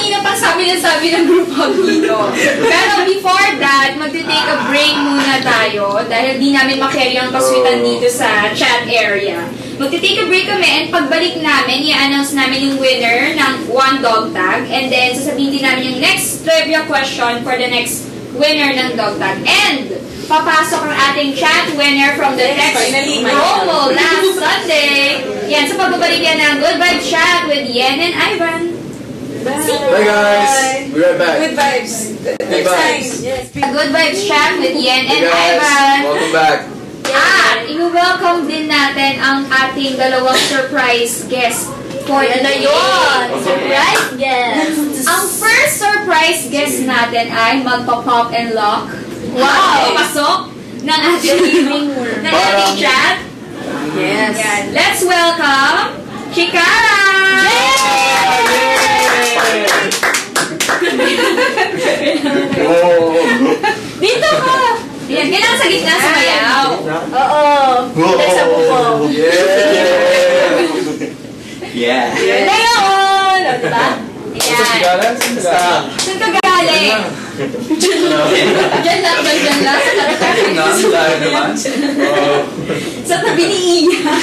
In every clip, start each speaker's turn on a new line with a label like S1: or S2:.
S1: kanina pang sabi ng group hug dito. Pero before that, magte-take a break muna tayo dahil di namin makarry ang paswitan dito sa chat area. Magte-take a break kami and pagbalik namin, i-announce namin yung winner ng one dog tag and then sasabihin din namin yung next trivia question for the next winner ng dog tag. And papasok ang ating chat winner from the text promo last Sunday. Yan, sa pagbabalik yan ng Good Vibes Chat with Yen and Ivan.
S2: Bye guys! We're right back.
S3: Good vibes.
S2: Good vibes.
S3: Yes.
S1: Good Vibes Chat with Yen and
S2: Hey guys,
S1: Ivan.
S2: welcome back.
S1: At i-welcome din natin ang ating dalawang surprise guest for the
S3: yun!
S1: Surprise guest! Ang first surprise guest natin ay magpa-pop and lock. Wow! Papasok ng ating chat.
S3: Yes.
S1: Yan. Let's welcome Chikara! Dito ka! Yan, kailangan sa gitna sumayaw.
S3: Oo. Dahil sa bubong.
S2: Yeah.
S3: Ngayon! O, diba?
S1: Yan. Saan ka galing? Diyan lang. Sa tabi ni Iya.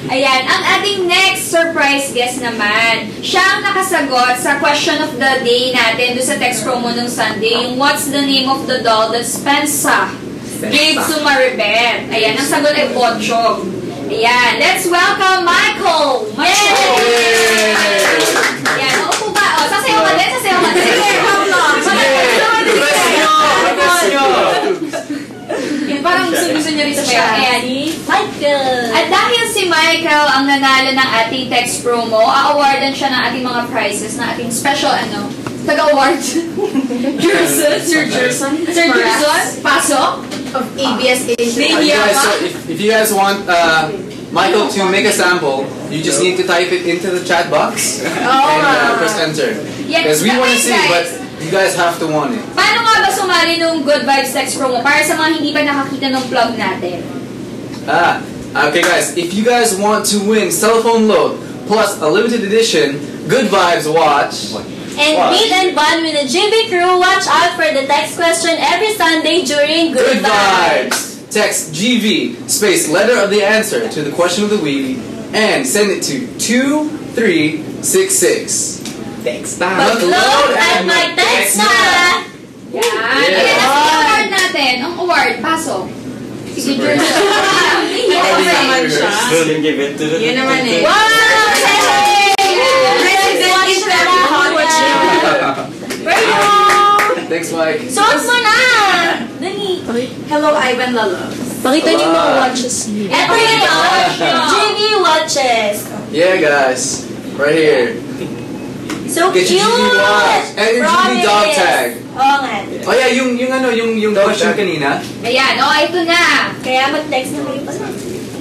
S1: Ayan, ang ating next surprise guest naman. Siya ang nakasagot sa question of the day natin doon sa text promo nung Sunday, yung what's the name of the doll that Spensa gave to Maribeth. Ayan, ang sagot ay Ocho. Ayan, let's welcome Michael! Yay! Ayan, uupo ba? O, sasayaw ka din. Parang gusto niya rin sumayaw. Ayan,
S3: Michael!
S1: at dahil si Michael ang nanalo ng ating text promo, a-awardan siya ng ating mga prizes, ng ating special, taga-award. Sir Gerson? Pasok?
S3: Of ABS Asia.
S2: So if you guys want Michael to make a sample, you just need to type it into the chat box and press enter. Because we want to see, but you guys have to want it.
S1: Paano nga ba sumali nung Good Vibes text promo para sa mga hindi pa nakakita ng plug natin?
S2: Okay guys, if you guys want to win cell phone load plus a limited edition Good Vibes watch
S3: And meet and bond with the GB crew. Watch out for the text question every Sunday during Good Vibes.
S2: Text GV space letter of the answer to the question of the week and send it to 2366. Text time.
S3: Mag-load at mag-text na!
S1: Yan. Ayan, ang award natin. Ang award, pasok. Si Gerson.
S3: Yes, naman siya. Yun naman eh. Wow!
S2: Thanks, Mike.
S3: Suot mo na! Dali.
S4: Hello, Ivan Lalo.
S3: Pakita niyo mga watches niyo. Ito yun! GB watches.
S2: Yeah, guys. Right here.
S3: So
S2: Get
S3: cute!
S2: your GB watch. And your GB dog tag.
S3: Oo nga.
S2: Oh yeah, yung question kanina.
S1: Ayan, ito na.
S3: Kaya mag-text na kayo pala.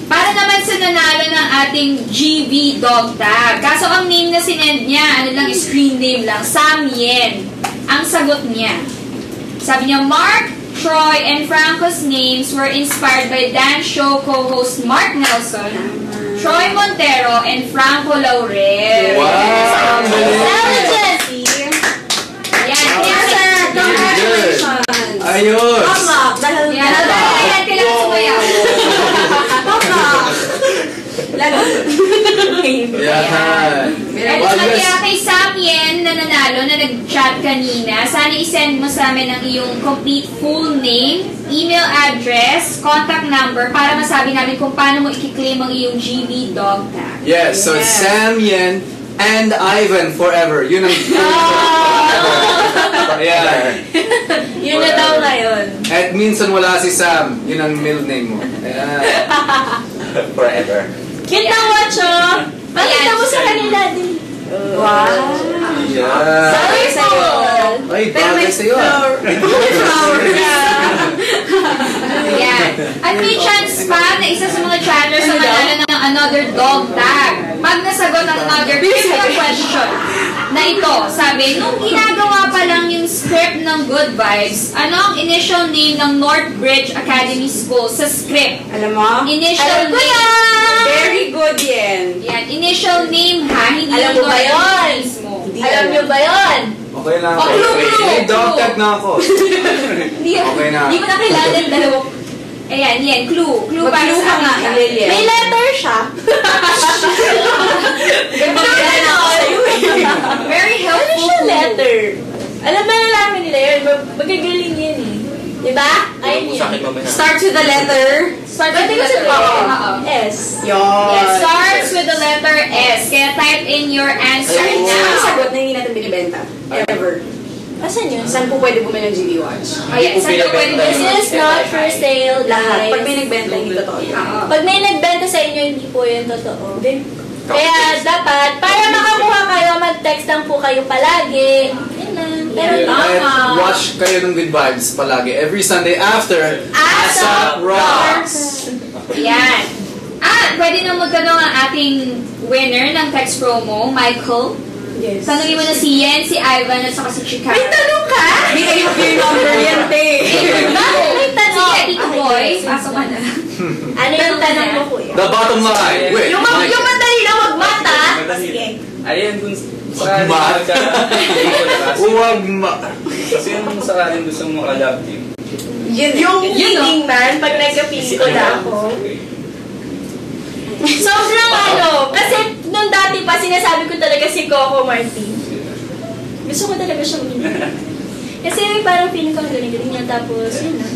S1: Para naman sa nanalo ng ating GB dog tag. Kaso ang name na sinend niya, screen name lang, Sam Yen. Ang sagot niya. Sabi niya, Mark, Troy, and Franco's names were inspired by Dan Show co-host Mark Nelson, Troy Montero, and Franco Laurel.
S2: Wow!
S3: Intelligence!
S1: Ayan,
S3: Congratulations!
S2: Ayos!
S3: Tama! Dahil
S1: kailangan sumayaw.
S2: Yan.
S1: At kaya kay Sam Yen na nanalo na nag-chat kanina, sana isend mo sa amin ang iyong complete full name, email address, contact number para masabi namin kung paano mo i-claim ang iyong GB dog tag.
S2: Yes, so it's Sam Yen and Ivan forever. Yun ang... Yeah.
S3: Yun na daw ngayon.
S2: At minsan wala si Sam. Yun ang middle name mo. Yeah. Forever.
S3: Cute na watch, oh! Pakita mo sa kanila din. Wow!
S2: Yeah.
S3: Sorry sa'yo.
S2: Ay, bagay sa'yo.
S1: Ayan. At may chance pa na isa sa mga chatters na manalo ng another dog tag. Pag nasagot ang another trivia question na ito, sabi, nung ginagawa pa lang yung script ng Good Vibes, ano ang initial name ng Northbridge Academy School sa script?
S4: Alam mo?
S1: Initial
S3: Alam ko
S1: name.
S3: yan!
S4: Very good yan.
S1: Yan, initial name ha, hindi
S3: Alam
S1: yung
S3: mo ba
S1: Northbridge
S3: yun?
S1: mismo.
S4: Hindi
S3: Alam Alam nyo ba yun?
S2: Okay lang.
S1: Oh, clue.
S2: May dog tag na ako. Okay na.
S3: Hindi mo na kailangan dalawa.
S1: Ayan, yan. Clue. Clue para
S4: Mag-clue
S1: sa
S4: ka nga,
S1: akin.
S4: Lilian.
S3: May letter siya.
S1: Very
S3: Ano
S1: helpful.
S3: siya letter? Alam na namin nila yun. Magagaling yun eh. Diba? Ayun yun.
S4: Starts with the letter.
S1: Starts with the
S3: Kasi
S1: letter
S3: S.
S1: It starts with the letter S. Kaya type in your answer
S4: Kahit
S1: now.
S4: ang sagot na hindi natin binibenta. Ever.
S3: Asan yun?
S4: Saan po pwede bumili ng GD Watch?
S1: Ayan, saan ka pwede
S3: This is not for sale,
S4: Lahat.
S3: guys.
S4: Pag may nagbenta, hindi totoo yun.
S3: Pag may nagbenta sa inyo, hindi po yun totoo. Kaya dapat, para makakuha kayo, mag-text lang po kayo palagi. Yun lang. Pero
S2: At
S3: tama.
S2: watch kayo ng Good Vibes palagi. Every Sunday after
S3: ASAP
S2: Rocks.
S1: Ayan. Pwede na magtanong ang ating winner ng text promo, Michael.
S4: Yes.
S1: Tanungin mo na si Yen, si Ivan, at saka si Chikara.
S3: May tanong ka?
S4: Hindi kayo yung number yan, te.
S3: Bakit may tanong?
S1: Sige, Tito Boy, pasok ka na.
S3: Ano yung tanong mo, kuya?
S2: The bottom line. Wait.
S3: Yung madali na, wag mata. Sige.
S5: Ayun, kung
S2: Wag ma. Huwag ma.
S5: Kasi yung sakaling gusto mo alab team.
S3: Yung leading man, pag nagka-pili ko na ako. Sobrang kasi nung dati pa, sinasabi ko talaga si Coco Martin. Gusto ko talaga siyang hindi. Kasi parang feeling ko ang galing-galing niya, tapos yun na.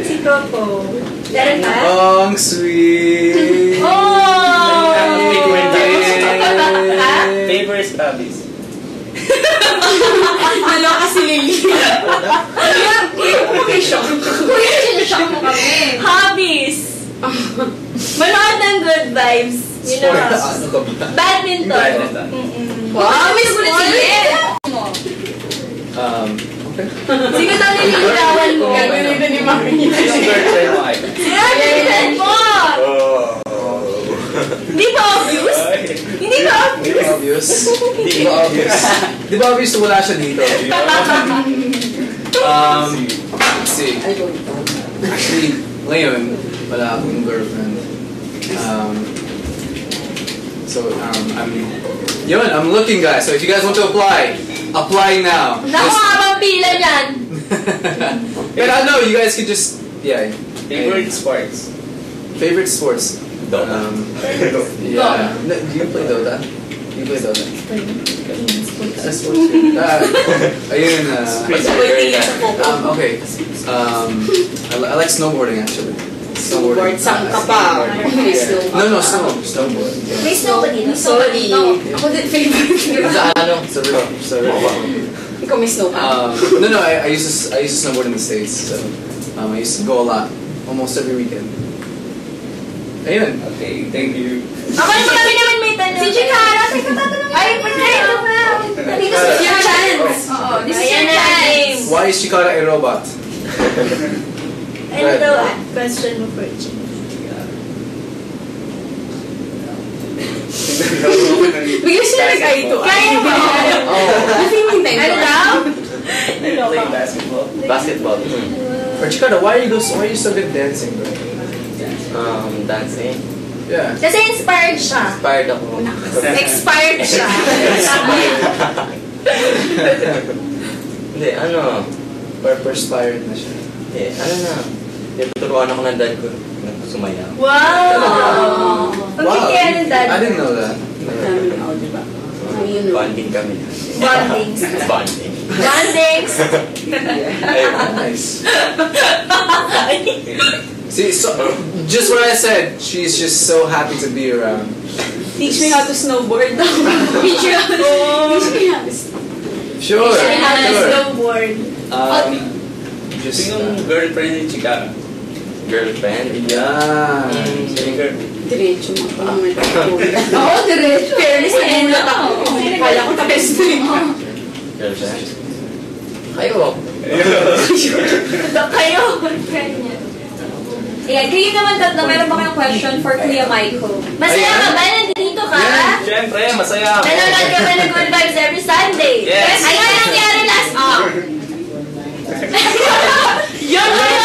S3: Si Coco. Meron ka?
S2: Ang sweet.
S3: Oh!
S5: Favorite hobbies.
S4: Ano kasi Lily?
S1: Kuya, sinashock mo kami.
S3: Hobbies! Manood ng Good Vibes. You know.
S2: Ano ka ba?
S3: Badminton.
S5: Badminton.
S4: Wow, may
S1: Gusto mo na si Yen. Mo.
S2: Okay.
S3: Sino daw nililigawan mo?
S4: Gagawin nito ni Mami.
S5: Yung girlfriend mo ay.
S3: Sino ang nililigawan mo? Hindi ba obvious? Hindi ba obvious?
S2: Obvious. Di ba obvious? Di ba obvious na wala siya dito? Let's see. Actually, ngayon, wala akong girlfriend. I'm looking, guys. So if you guys want to apply now.
S3: Naku, habang pila niyan.
S2: But I know you guys could just,
S5: Favorite sports.
S2: Favorite sports.
S5: Dota.
S2: Yeah. No, do you play Dota? Do you play Dota? Sports. Ayun. Okay. I like snowboarding actually.
S4: Snowboard, saan ka pa?
S2: No, snowboard.
S3: May snow ba dito?
S4: Sorry. Ako din favorite.
S2: Sa river.
S4: Ikaw may snow ka?
S2: No, I used to snowboard in the States, so I used to go a lot, almost every weekend. Ayun.
S5: Okay, thank you.
S3: Ako naman may tanong. Si Chikara, teka tatanungin. Ay, pagkain na. Dito sa your chance.
S1: Oo, this is your
S3: Ayan
S1: chance.
S2: Why is Chikara a robot?
S3: Ano daw question mo for Chik?
S4: Bigyan siya nag-ay ito.
S3: Kaya mo.
S4: Kasi yung time.
S3: Ano daw?
S5: I play basketball.
S6: Basketball.
S2: Or Chikara, why are you so good dancing, bro?
S6: Dancing.
S2: Yeah.
S3: Kasi inspired siya.
S6: Inspired ako.
S3: Expired siya.
S6: Hindi,
S2: Perspired na siya.
S6: Tuturuan ako ng dad ko. Sumayaw.
S3: Wow! Ang kaya ng dad.
S2: I didn't know that.
S4: Diba? Ayun.
S6: Bonding kami.
S3: Bondings.
S6: Bonding.
S3: Bondings.
S2: Nice. See, so just what I said. She's just so happy to be around.
S4: Teach me how to snowboard. Teach me how to
S2: Sure.
S3: Actually, how to
S2: Sure.
S3: snowboard.
S2: Just.
S5: Sinong girlfriend ni Chikara?
S6: Girlfriend.
S2: Yeah.
S5: Sino yung girlfriend?
S4: Diretso mo pa.
S1: Oo, diretso.
S4: Fairness na muna ako. Kala ko tapos na yun.
S6: Girlfriend. Kayo.
S3: Kayo.
S1: Ayan, kayo naman tatlo, meron ba kayong question for Kuya Michael?
S3: Masaya ka ba? Nandito ka?
S2: Yeah.
S5: Siyempre, masaya ako.
S3: Nanonood ka ba ng Good Vibes every Sunday?
S5: Yes.
S3: Ay, ano nangyari last week? Yun na